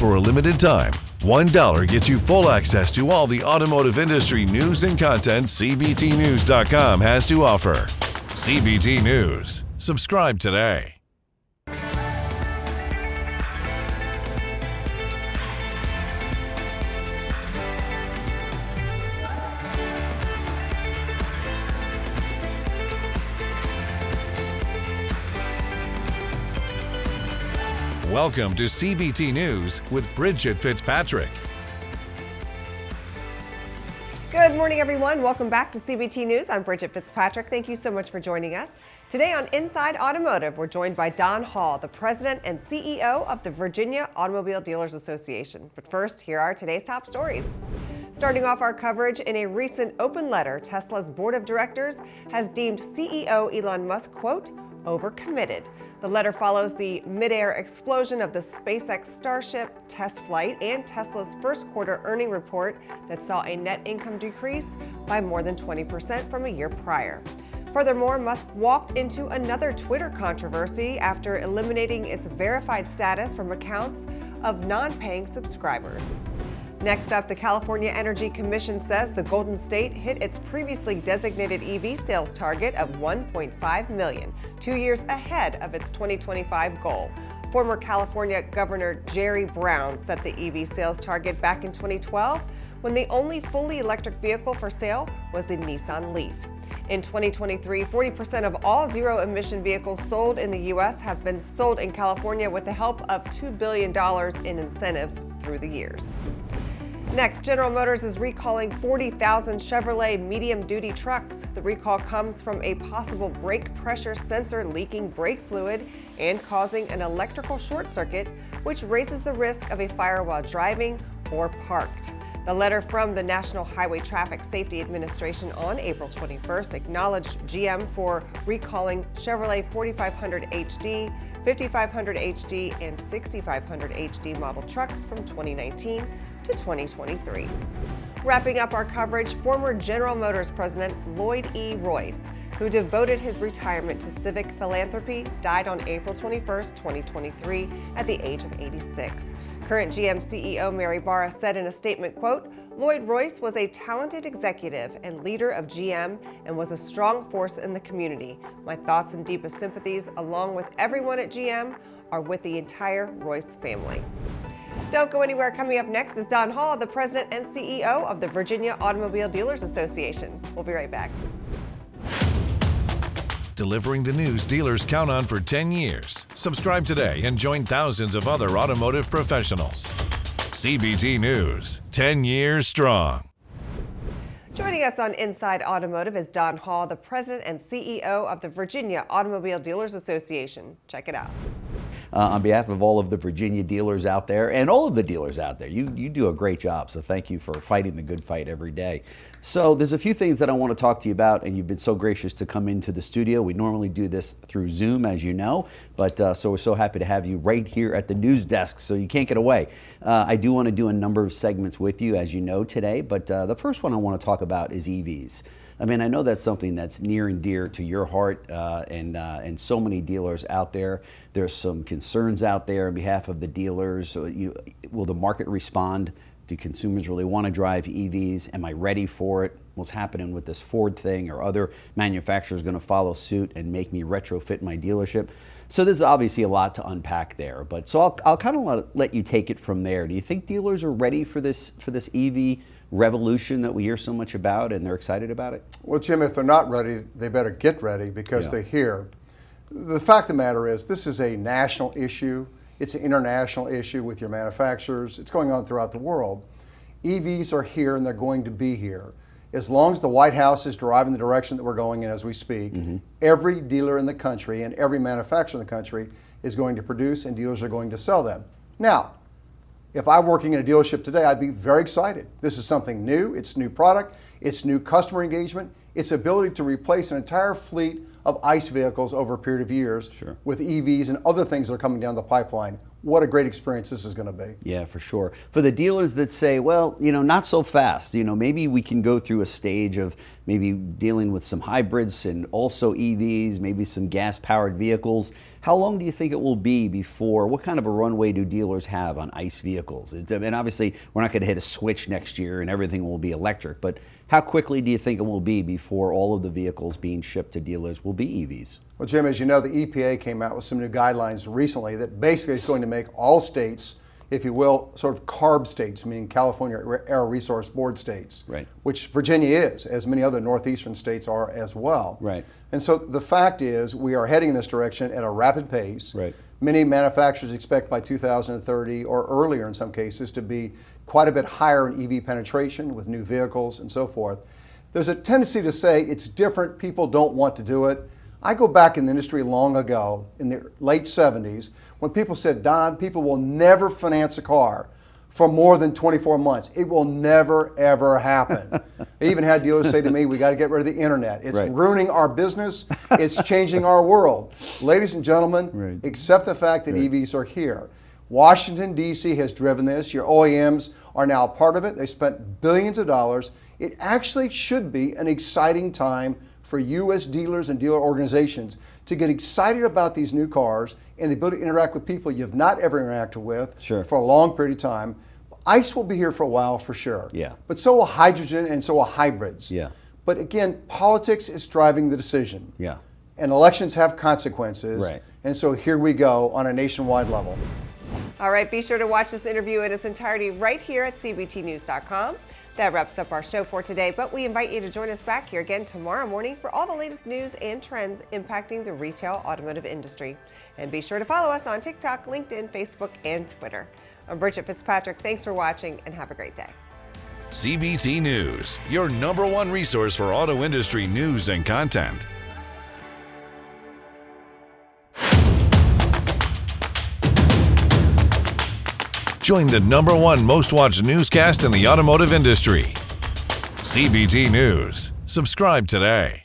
For a limited time, $1 gets you full access to all the automotive industry news and content CBTNews.com has to offer. CBT News. Subscribe today. Welcome to CBT News with Bridget Fitzpatrick. Good morning, everyone. Welcome back to CBT News. I'm Bridget Fitzpatrick. Thank you so much for joining us. Today on Inside Automotive, we're joined by Don Hall, the president and CEO of the Virginia Automobile Dealers Association. But first, here are today's top stories. Starting off our coverage, in a recent open letter, Tesla's board of directors has deemed CEO Elon Musk, quote, overcommitted. The letter follows the mid-air explosion of the SpaceX Starship test flight and Tesla's first quarter earning report that saw a net income decrease by more than 20% from a year prior. Furthermore, Musk walked into another Twitter controversy after eliminating its verified status from accounts of non-paying subscribers. Next up, the California Energy Commission says the Golden State hit its previously designated EV sales target of 1.5 million, 2 years ahead of its 2025 goal. Former California Governor Jerry Brown set the EV sales target back in 2012 when the only fully electric vehicle for sale was the Nissan Leaf. In 2023, 40% of all zero-emission vehicles sold in the U.S. have been sold in California with the help of $2 billion in incentives through the years. Next, General Motors is recalling 40,000 Chevrolet medium-duty trucks. The recall comes from a possible brake pressure sensor leaking brake fluid and causing an electrical short circuit, which raises the risk of a fire while driving or parked. The letter from the National Highway Traffic Safety Administration on April 21st acknowledged GM for recalling Chevrolet 4500 HD, 5500 HD, and 6500 HD model trucks from 2019 to 2023. Wrapping up our coverage, former General Motors president Lloyd E. Royce, who devoted his retirement to civic philanthropy, died on April 21st, 2023 at the age of 86. Current GM CEO Mary Barra said in a statement, quote, Lloyd Royce was a talented executive and leader of GM and was a strong force in the community. My thoughts and deepest sympathies, along with everyone at GM, are with the entire Royce family. Don't go anywhere. Coming up next is Don Hall, the president and CEO of the Virginia Automobile Dealers Association. We'll be right back. Delivering the news dealers count on for 10 years. Subscribe today and join thousands of other automotive professionals. CBT News, 10 years strong. Joining us on Inside Automotive is Don Hall, the president and CEO of the Virginia Automobile Dealers Association. Check it out. On behalf of all of the Virginia dealers out there and all of the dealers out there, you do a great job. So thank you for fighting the good fight every day. So there's a few things that I want to talk to you about, and you've been so gracious to come into the studio. We normally do this through Zoom, as you know, but so we're so happy to have you right here at the news desk, so you can't get away. I do want to do a number of segments with you, as you know, today, but the first one I want to talk about is EVs. I mean, I know that's something that's near and dear to your heart and so many dealers out there. There's some concerns out there on behalf of the dealers. Will the market respond? Do consumers really want to drive EVs? Am I ready for it? What's happening with this Ford thing? Are other manufacturers going to follow suit and make me retrofit my dealership? So there's obviously a lot to unpack there. But so I'll kind of let you take it from there. Do you think dealers are ready for this EV revolution that we hear so much about and they're excited about it? Well, Jim, if they're not ready, they better get ready because they're here. The fact of the matter is this is a national issue. It's an international issue with your manufacturers. It's going on throughout the world. EVs are here and they're going to be here. As long as the White House is driving the direction that we're going in as we speak, every dealer in the country and every manufacturer in the country is going to produce and dealers are going to sell them. Now, if I'm working in a dealership today, I'd be very excited. This is something new, it's new product, it's new customer engagement, it's ability to replace an entire fleet of ICE vehicles over a period of years with EVs and other things that are coming down the pipeline. what a great experience this is going to be. Yeah, for sure. For the dealers that say, well, not so fast, maybe we can go through a stage of maybe dealing with some hybrids and also EVs, maybe some gas-powered vehicles. How long do you think it will be before, what kind of a runway do dealers have on ICE vehicles? And obviously, we're not going to hit a switch next year and everything will be electric, but how quickly do you think it will be before all of the vehicles being shipped to dealers will be EVs? Well, Jim, as you know, the EPA came out with some new guidelines recently that basically is going to make all states, if you will, sort of CARB states, meaning California Air Resource Board states, right, which Virginia is, as many other northeastern states are as well. Right. And so the fact is we are heading in this direction at a rapid pace. Right. Many manufacturers expect by 2030 or earlier in some cases to be quite a bit higher in EV penetration with new vehicles and so forth. There's a tendency to say it's different, people don't want to do it. I go back in the industry long ago, in the late 70s, when people said, Don, people will never finance a car for more than 24 months. It will never, ever happen. I even had dealers say to me, we got to get rid of the internet. It's right, ruining our business. It's changing our world. Ladies and gentlemen, right, accept the fact that right, EVs are here. Washington, D.C. has driven this. Your OEMs are now a part of it. They spent billions of dollars. It actually should be an exciting time for U.S. dealers and dealer organizations to get excited about these new cars and the ability to interact with people you've not ever interacted with sure, for a long period of time. ICE will be here for a while for sure. Yeah. But so will hydrogen and so will hybrids. Yeah. But again, politics is driving the decision. Yeah. And elections have consequences. Right. And so here we go on a nationwide level. All right, be sure to watch this interview in its entirety right here at cbtnews.com. That wraps up our show for today, but we invite you to join us back here again tomorrow morning for all the latest news and trends impacting the retail automotive industry. And be sure to follow us on TikTok, LinkedIn, Facebook, and Twitter. I'm Bridget Fitzpatrick. Thanks for watching and have a great day. CBT News, your #1 resource for auto industry news and content. Join the #1 most watched newscast in the automotive industry. CBT News. Subscribe today.